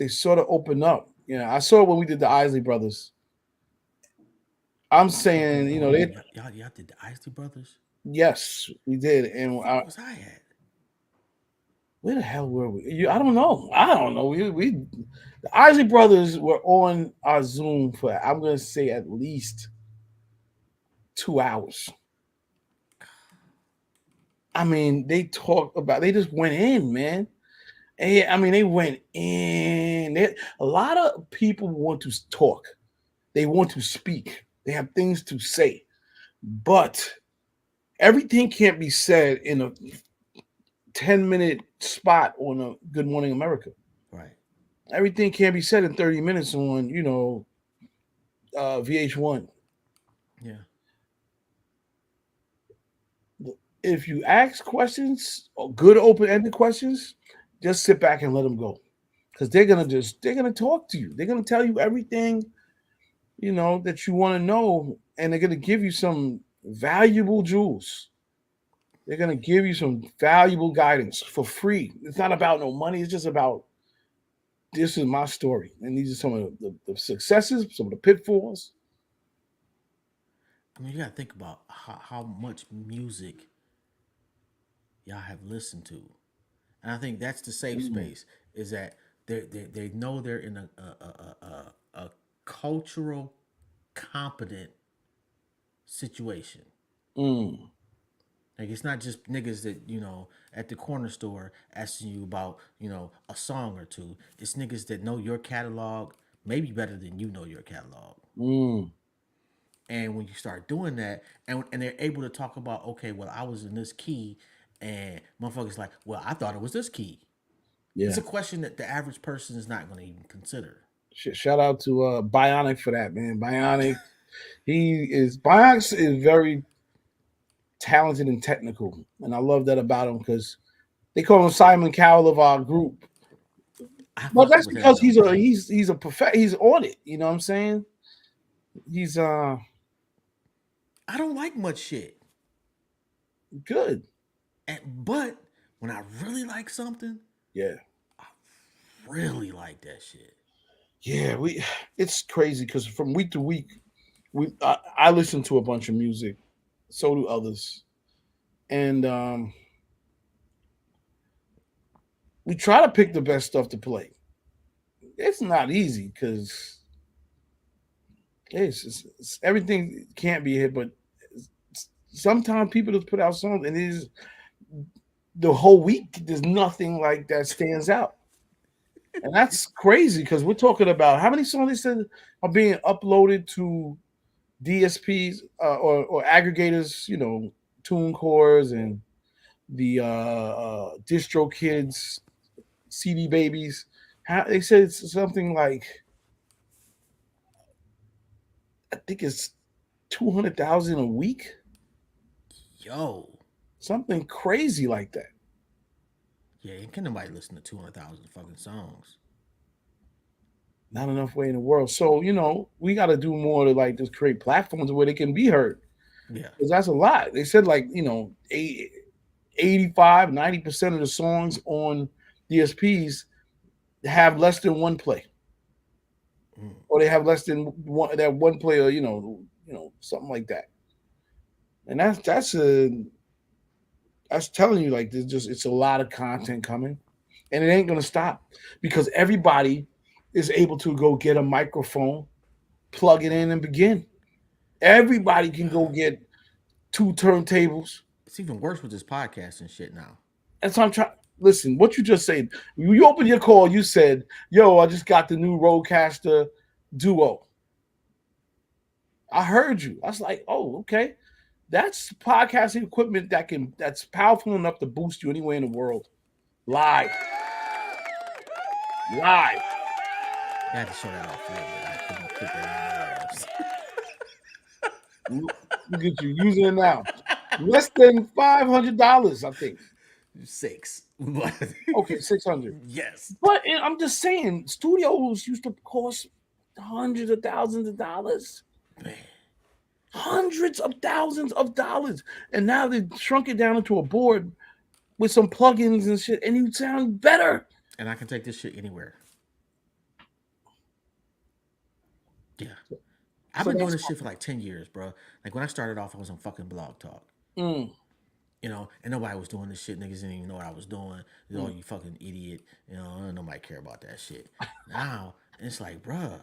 sort of open up. I saw it when we did the Isley Brothers. I'm saying, Hold they, on, y'all did the Isley Brothers. yes, we did. And Where was I at? where the hell were we? I don't know. We the Isley Brothers were on our Zoom for, I'm gonna say, at least 2 hours. I mean, they just went in, man. And I mean, they went in. A lot of people want to talk. They want to speak. They have things to say, but everything can't be said in a 10-minute spot on a Good Morning America. Right. Everything can't be said in 30 minutes on, VH1. Yeah. If you ask questions, good open-ended questions, just sit back and let them go. Because they're gonna talk to you. They're gonna tell you everything, that you want to know, and they're gonna give you some valuable jewels. They're gonna give you some valuable guidance for free. It's not about no money. It's just about, this is my story, and these are some of the successes, some of the pitfalls. I mean, you gotta think about how much music y'all have listened to, and I think that's the safe Mm, space. Is that they know they're in a cultural competent situation. mm, Like it's not just niggas that at the corner store asking you about a song or two. It's niggas that know your catalog maybe better than you know your catalog. mm. And when you start doing that, and they're able to talk about, okay, well, I was in this key, and motherfuckers like, well, I thought it was this key. It's Yeah. a question that the average person is not going to even consider. Shout out to Bionic for that, man. Bionic is very talented and technical, and I love that about him because they call him Simon Cowell of our group. I But fuck that's with him because though, man. he's on it. You know what I'm saying? He's I don't like much shit. Good. But when I really like something, Yeah. really like that shit. Yeah, we it's crazy because from week to week, I listen to a bunch of music, so do others, and we try to pick the best stuff to play. It's not easy because everything can't be hit, but sometimes people just put out songs and it is the whole week. There's nothing like that stands out, and that's crazy because we're talking about how many songs they said are being uploaded to DSPs or aggregators, TuneCores and the Distro Kids, CD Babies. They said it's something like I think it's 200,000 a week, Yo. something crazy like that. Yeah, ain't can nobody listen to 200,000 fucking songs. Not enough way in the world. So we got to do more to like just create platforms where they can be heard Yeah. because that's a lot. They said like 85, 90% of the songs on DSPs have less than one play, Mm. or they have less than one play, or something like that. And that's telling you like it's a lot of content coming, and it ain't gonna stop because everybody is able to go get a microphone, plug it in, and begin. Everybody can go get two turntables. It's even worse with this podcast and shit now. That's what I'm trying. Listen, what you just said. You opened your call. You said, "Yo, I just got the new Rodecaster Duo." I heard you. I was like, "Oh, okay." That's podcasting equipment that's powerful enough to boost you anywhere in the world. Live. Live. I had to show that off a little bit. I couldn't fit that Look at you using it now. Less than $500, I think. in there. 6. But Okay, 600. yes. But I'm just saying, studios used to cost hundreds of thousands of dollars. Man. Hundreds of thousands of dollars. And now they've shrunk it down into a board with some plugins and shit, and you sound better. And I can take this shit anywhere. Yeah. I've been doing this shit for like 10 years, bro. Like when I started off, I was on fucking Blog Talk. Mm. And nobody was doing this shit. Niggas didn't even know what I was doing. Oh, you fucking idiot. Nobody care about that shit. Now, it's like, bruh.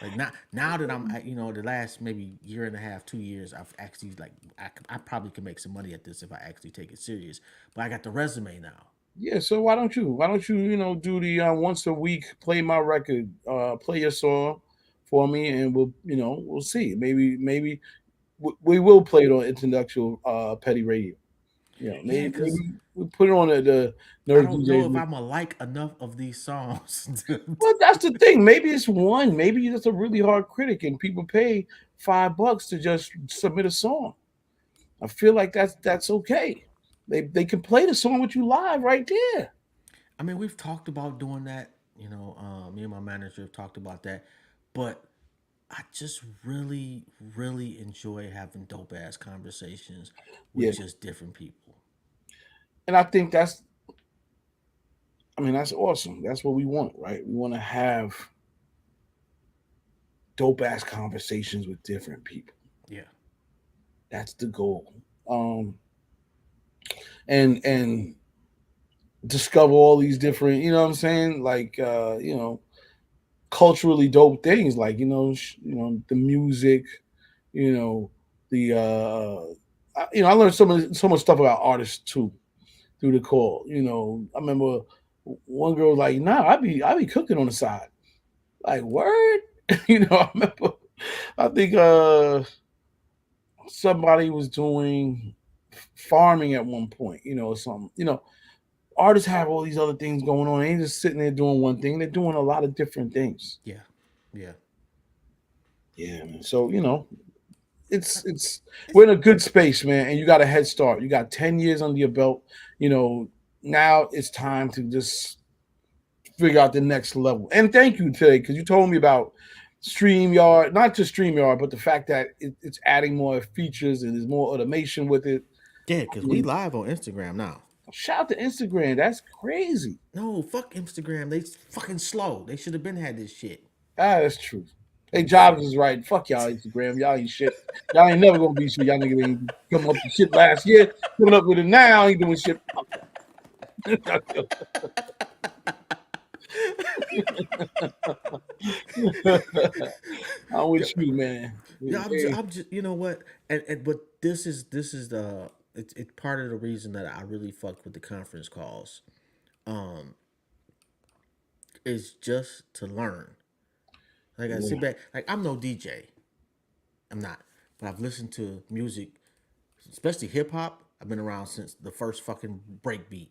Like now that I'm, the last maybe year and a half, 2 years, I've actually like, I probably can make some money at this if I actually take it serious. But I got the resume now. Yeah, so why don't you do the once a week play my record, play your song for me, and we'll see. Maybe we will play it on intellectual petty radio. Yeah, because Maybe we put it on the I Nerd don't know if DJ. I'm going to like enough of these songs. Well, that's the thing. Maybe it's one. Maybe you're just a really hard critic, and people pay $5 to just submit a song. I feel like that's okay. They can play the song with you live right there. I mean, we've talked about doing that. Me and my manager have talked about that. But I just really, really enjoy having dope ass conversations with Yeah, just different people. and I think that's awesome. That's what we want, right? We want to have dope ass conversations with different people. Yeah. That's the goal. And discover all these different, you know what I'm saying? Like culturally dope things, like the music, you know, the I learned so much stuff about artists too through the call. I remember one girl was like, "Nah, I be cooking on the side." Like, word. I remember. I think somebody was doing farming at one point. Something. Artists have all these other things going on. They ain't just sitting there doing one thing. They're doing a lot of different things. Yeah. Yeah. Yeah, man. So it's we're in a good space, man, and you got a head start. You got 10 years under your belt. Now it's time to just figure out the next level. And thank you today, because you told me about StreamYard, not just StreamYard, but the fact that it's adding more features and there's more automation with it. Yeah, I because we mean, live on Instagram now. shout out to Instagram. That's crazy. No, fuck Instagram. They fucking slow. They should have been had this shit. Ah, that's true. Hey, This shit. Jobs is right. Fuck y'all, Instagram. Y'all ain't shit. Y'all ain't never gonna be shit. Y'all niggas ain't come up with shit last year. Coming up with it now. Ain't doing shit. I'm with you, man. Yeah, Hey, I'm just, you know what, and but this is the it's part of the reason that I really fucked with the conference calls, um, is just to learn. Like I sit yeah, back, like I'm no DJ, I'm not, but I've listened to music, especially hip hop. I've been around since the first fucking breakbeat.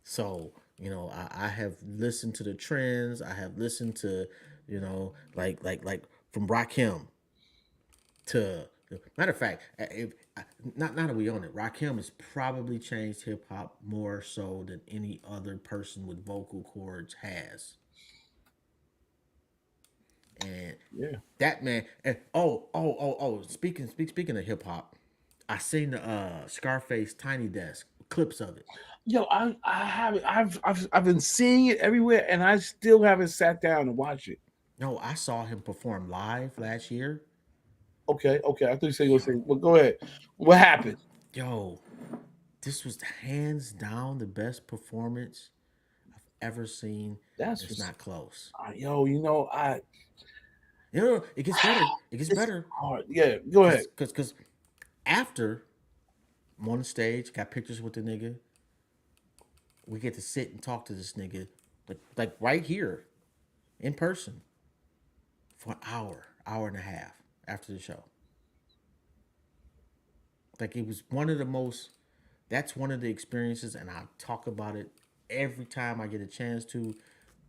So, I have listened to the trends. I have listened to, like from Rakim to, matter of fact, if not now that we own it, Rakim has probably changed hip hop more so than any other person with vocal cords has. And yeah. that man, and speaking of hip hop, I seen the Scarface Tiny Desk clips of it. Yo, I haven't. I've been seeing it everywhere, and I still haven't sat down and watched it. No, I saw him perform live last year. Okay, okay. I thought you said you were saying. Well, go ahead. What happened? Yo, this was hands down the best performance ever seen. That's It's what's. not close. Yo, I. It gets better. It gets It's better. hard. Yeah, go ahead. Cause after I'm on the stage, got pictures with the nigga. We get to sit and talk to this nigga, like right here in person for an hour and a half after the show. Like it was one of the most. That's one of the experiences, and I talk about it every time I get a chance to,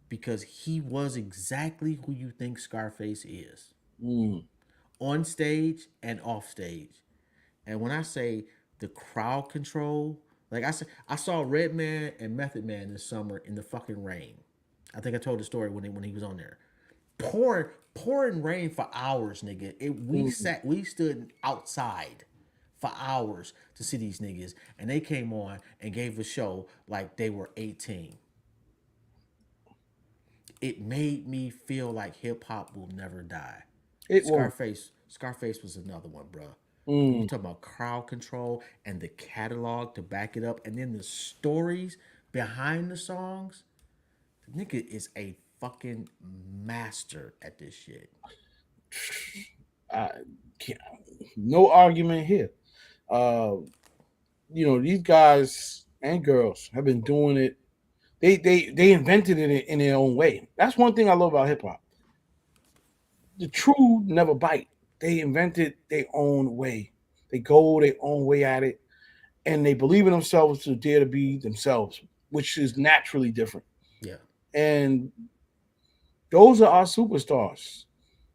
because he was exactly who you think Scarface is Mm. on stage and off stage. And when I say the crowd control, like I saw Redman and Method Man this summer in the fucking rain. I think I told the story when he was on there. Pouring rain for hours, nigga. Mm. We stood outside for hours to see these niggas, and they came on and gave a show like they were 18. It made me feel like hip hop will never die. It won't. Scarface was another one, bro. You Mm. talk about crowd control and the catalog to back it up, and then the stories behind the songs. The nigga is a fucking master at this shit. I can't, no argument here. Uh, these guys and girls have been doing it. They invented it in their own way. That's one thing I love about hip hop. The true never bite. They invented their own way. They go their own way at it, and they believe in themselves to dare to be themselves, which is naturally different. Yeah, And those are our superstars.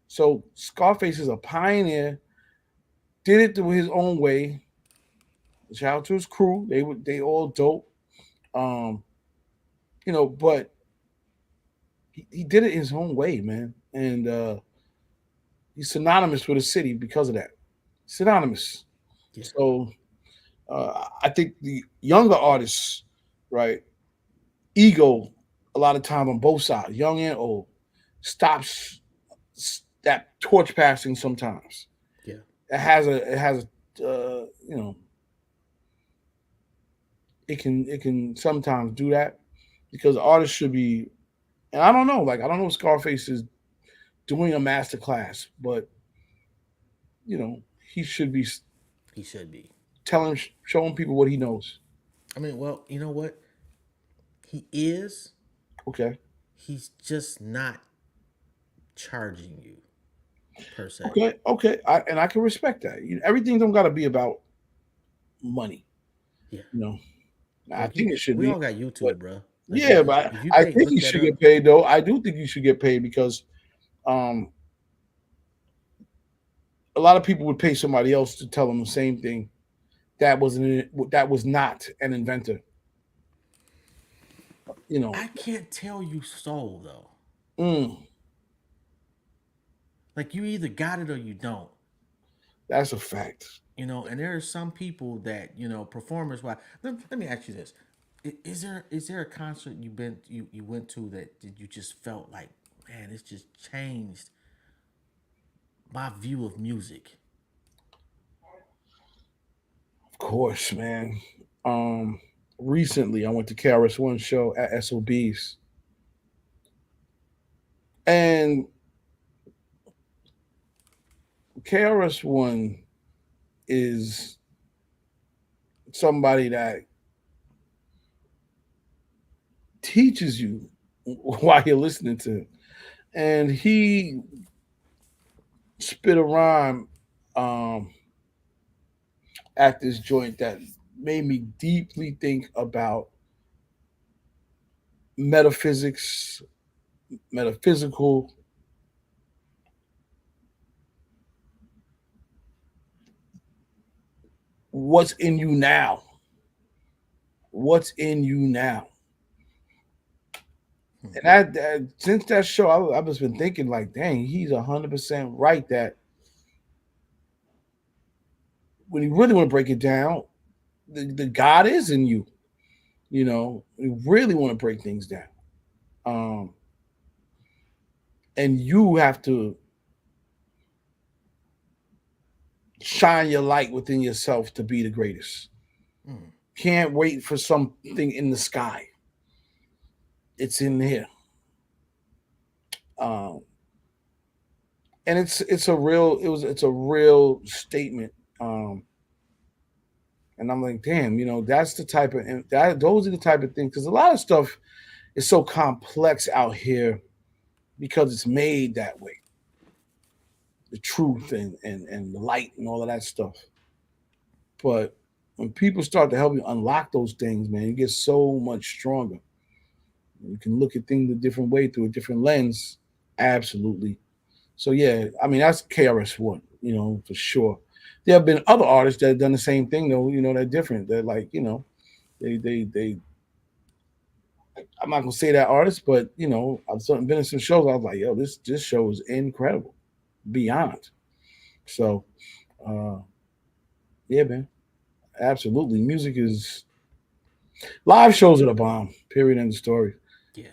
So Scarface is a pioneer. Did it through his own way. Shout out to his crew. They all dope. Um, but he did it his own way, man. And he's synonymous with the city because of that. Synonymous. yeah, So I think the younger artists, right, ego a lot of time on both sides, young and old, stops that torch passing sometimes. yeah. It has a it can sometimes do that because artists should be, and I don't know, like I don't know if Scarface is doing a master class, but he should be He should be. showing people what he knows. I mean, well, you know what? He is. Okay. He's just not charging you per se. Okay, okay, I can respect that. Everything don't got to be about money. Yeah. You know, I Look, you. think it should We be, all got but YouTube, bro. Like yeah, but if you I take think look you that should up. get paid though. I do think you should get paid because um, a lot of people would pay somebody else to tell them the same thing that was not an inventor. You know, I can't tell you soul though. mm, Like you either got it or you don't. That's a fact. And there are some people that performers. Why? Let me ask you this: is there a concert you went to that you just felt like, man, it's just changed my view of music? Of course, man. Um, Recently I went to KRS-One show at SOB's, and KRS-One is somebody that teaches you while you're listening to him. And he spit a rhyme um, at this joint that made me deeply think about metaphysics, metaphysical. What's in you now? What's in you now? And that since that show, I've just been thinking like, dang, he's 100% right. That when you really want to break it down, the God is in you. You really want to break things down, um, and you have to shine your light within yourself to be the greatest. Mm. Can't wait for something in the sky. It's in here. Um, and it's a real statement. And I'm like, damn, that's the type of that those are the type of things, because a lot of stuff is so complex out here because it's made that way. The truth and the light and all of that stuff. But when people start to help you unlock those things, man, you get so much stronger. You can look at things a different way through a different lens. Absolutely. So yeah, I mean that's KRS-One, for sure. There have been other artists that have done the same thing though, they're different. They're like, they I'm not gonna say that artist, but I've been in some shows. I was like, yo, this show is incredible, beyond. So, uh, yeah, man, absolutely. Music is live shows are the bomb. Period. End of story. Yeah,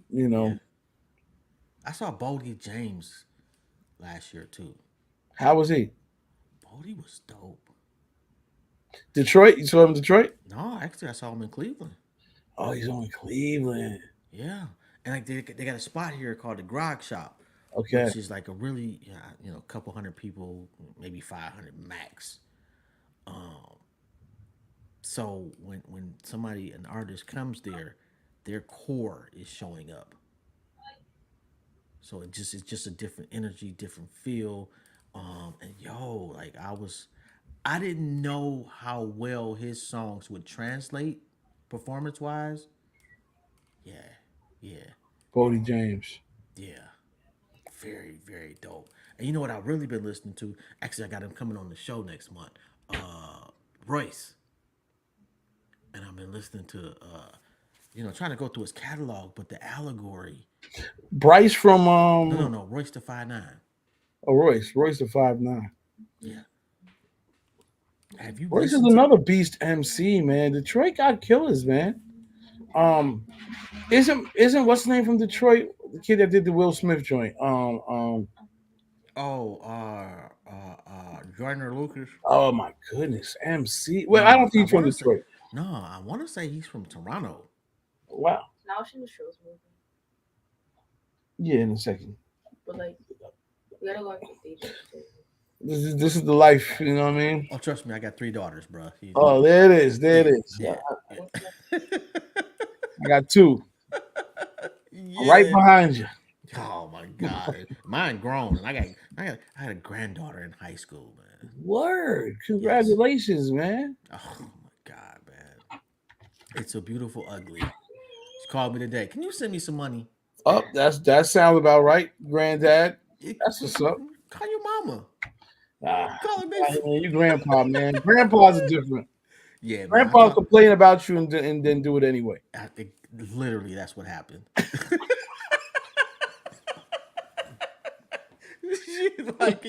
You yeah. know, I saw Bodie James last year too. how was he? Bodie was dope. Detroit. You saw him in Detroit? No, actually, I saw him in Cleveland. Oh, he's on Cleveland. Yeah, and like they got a spot here called the Grog Shop, Okay. which is like a really couple hundred people, maybe 500 max. Um, so when somebody an artist comes there, their core is showing up. So it's just a different energy, different feel. And like I didn't know how well his songs would translate performance wise. Yeah, yeah, Bodie James. yeah. Very, very dope. And you know what I've really been listening to? Actually, I got him coming on the show next month. Royce. And I've been listening to trying to go through his catalog, but the allegory. Bryce from No, no, no. Royce the 5'9". Royce the 5'9". Yeah. Have you Royce is listened to another beast MC, man. Detroit got killers, man. Um, isn't what's the name from Detroit? The kid that did the Will Smith joint. oh Joyner Lucas? Oh my goodness, MC. Well, I don't No, think he's from Detroit. I wanna say he's from Toronto. Wow. Yeah, in a second. This is the life. You know what I mean? Oh, trust me, I got 3 daughters, bro. Oh, there it is. There it is. Yeah. I got two right Yeah. behind you. Oh my god, mine grown, and I had a granddaughter in high school, man. Word. Yes. Congratulations, man. Oh my god, man, it's a beautiful ugly. She called me today. Can you send me some money? Oh, that sounds about right, granddad. That's what's up. Call your mama. Ah, Call her man, big. you grandpa, man. Grandpas are different. Yeah, man. Grandpas complain about you and then do it anyway. I think literally that's what happened. She's like,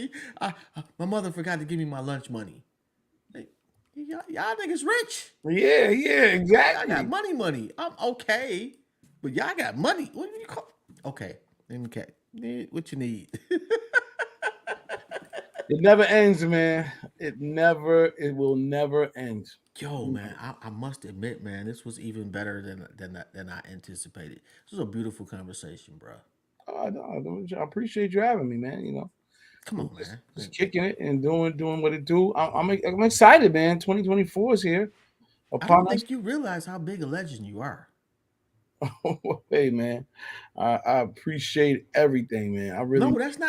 my mother forgot to give me my lunch money. Like, y'all niggas rich. Yeah, yeah, Y'all got exactly. money. I'm okay, but y'all got money. What do you call? Okay, okay. What you need? It never ends, man. It will never end. Yo, man, I must admit, man, this was even better than I anticipated. This was a beautiful conversation, bro. I appreciate you having me, man. Come on, Just man. just kicking it and doing what it do. I'm excited, man. 2024 is here I upon don't us. think you realize how big a legend you are. Hey, man, I appreciate everything, man. I really No, that's not